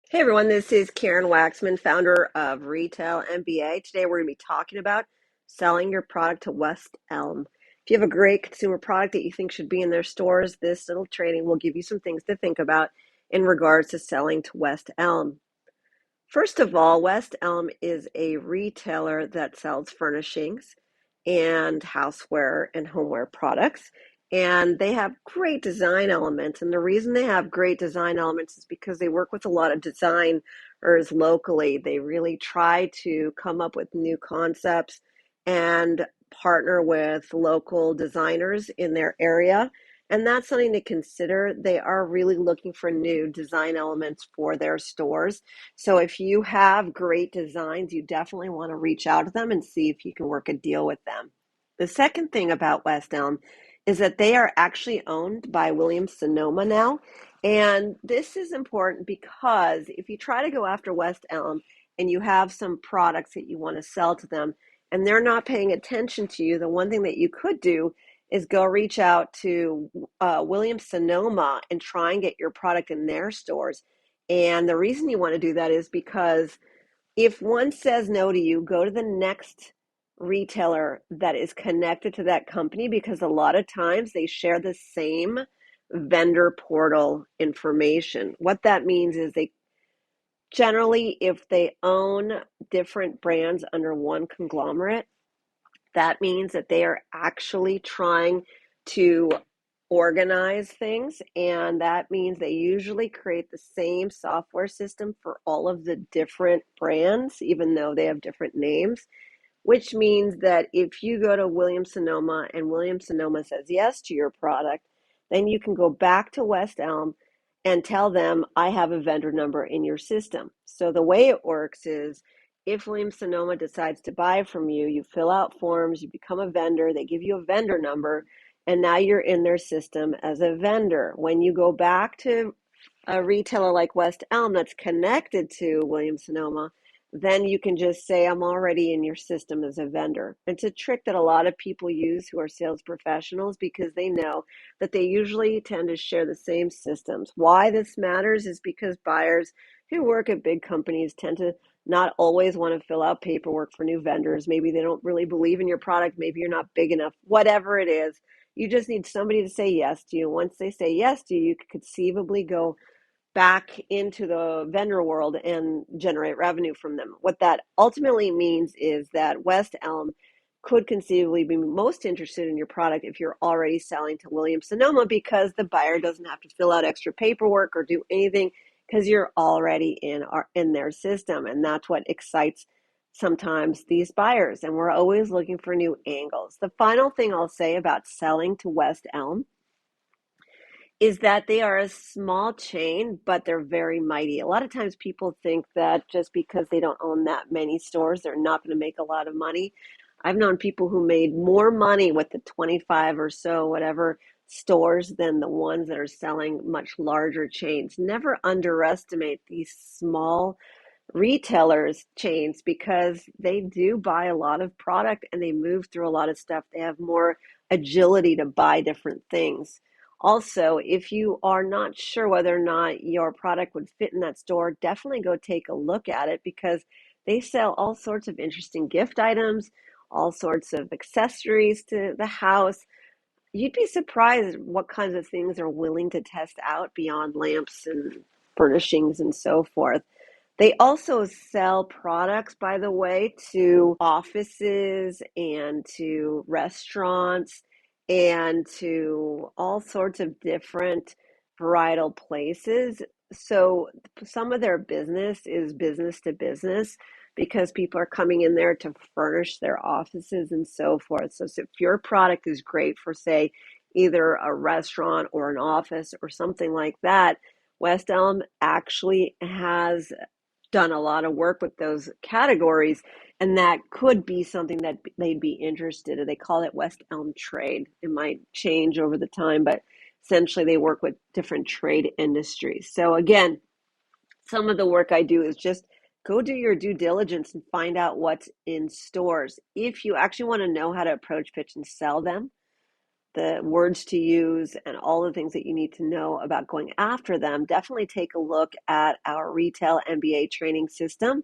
Hey everyone, this is Karen Waksman, founder of Retail MBA. Today we're going to be talking about selling your product to West Elm. If you have a great consumer product that you think should be in their stores, this little training will give you some things to think about in regards to selling to West Elm. First of all, West Elm is a retailer that sells furnishings and houseware and homeware products. And they have great design elements. And the reason they have great design elements is because they work with a lot of designers locally. They really try to come up with new concepts and partner with local designers in their area. And that's something to consider. They are really looking for new design elements for their stores. So if you have great designs, you definitely want to reach out to them and see if you can work a deal with them. The second thing about West Elm is that they are actually owned by Williams-Sonoma now. And this is important because if you try to go after West Elm and you have some products that you want to sell to them and they're not paying attention to you, the one thing that you could do is go reach out to Williams-Sonoma and try and get your product in their stores. And the reason you want to do that is because if one says no to you, go to the next retailer that is connected to that company, because a lot of times they share the same vendor portal information. What that means is they generally, if they own different brands under one conglomerate, that means that they are actually trying to organize things, and that means they usually create the same software system for all of the different brands, even though they have different names, which means that if you go to Williams-Sonoma and Williams-Sonoma says yes to your product, then you can go back to West Elm and tell them, I have a vendor number in your system. So the way it works is if Williams-Sonoma decides to buy from you, you fill out forms, you become a vendor, they give you a vendor number, and now you're in their system as a vendor. When you go back to a retailer like West Elm that's connected to Williams-Sonoma, then you can just say, I'm already in your system as a vendor. It's a trick that a lot of people use who are sales professionals because they know that they usually tend to share the same systems. Why this matters is because buyers who work at big companies tend to not always want to fill out paperwork for new vendors. Maybe they don't really believe in your product. Maybe you're not big enough. Whatever it is, you just need somebody to say yes to you. Once they say yes to you, you could conceivably go back into the vendor world and generate revenue from them. What that ultimately means is that West Elm could conceivably be most interested in your product if you're already selling to Williams-Sonoma, because the buyer doesn't have to fill out extra paperwork or do anything because you're already in their system. And that's what excites sometimes these buyers. And we're always looking for new angles. The final thing I'll say about selling to West Elm is that they are a small chain, but they're very mighty. A lot of times people think that just because they don't own that many stores, they're not going to make a lot of money. I've known people who made more money with the 25 or so, whatever, stores than the ones that are selling much larger chains. Never underestimate these small retailers chains because they do buy a lot of product and they move through a lot of stuff. They have more agility to buy different things. Also, if you are not sure whether or not your product would fit in that store, definitely go take a look at it because they sell all sorts of interesting gift items, all sorts of accessories to the house. You'd be surprised what kinds of things they're willing to test out beyond lamps and furnishings and so forth. They also sell products, by the way, to offices and to restaurants and to all sorts of different varietal places. So some of their business is business to business because people are coming in there to furnish their offices and so forth. So if your product is great for, say, either a restaurant or an office or something like that, West Elm actually has done a lot of work with those categories, and that could be something that they'd be interested in. They call it West Elm Trade. It might change over the time, but essentially they work with different trade industries. So again, some of the work I do is just go do your due diligence and find out what's in stores. If you actually want to know how to approach, pitch, and sell them, the words to use and all the things that you need to know about going after them, definitely take a look at our Retail MBA training system.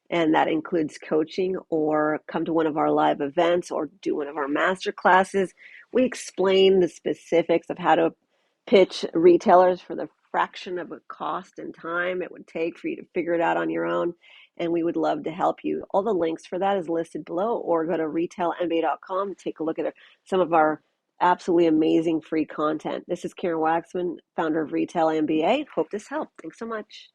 And that includes coaching, or come to one of our live events or do one of our master classes. We explain the specifics of how to pitch retailers for the fraction of a cost and time it would take for you to figure it out on your own. And we would love to help you. All the links for that is listed below, or go to retailmba.com and take a look at some of our absolutely amazing free content. This is Karen Waksman, founder of Retail MBA. Hope this helped. Thanks so much.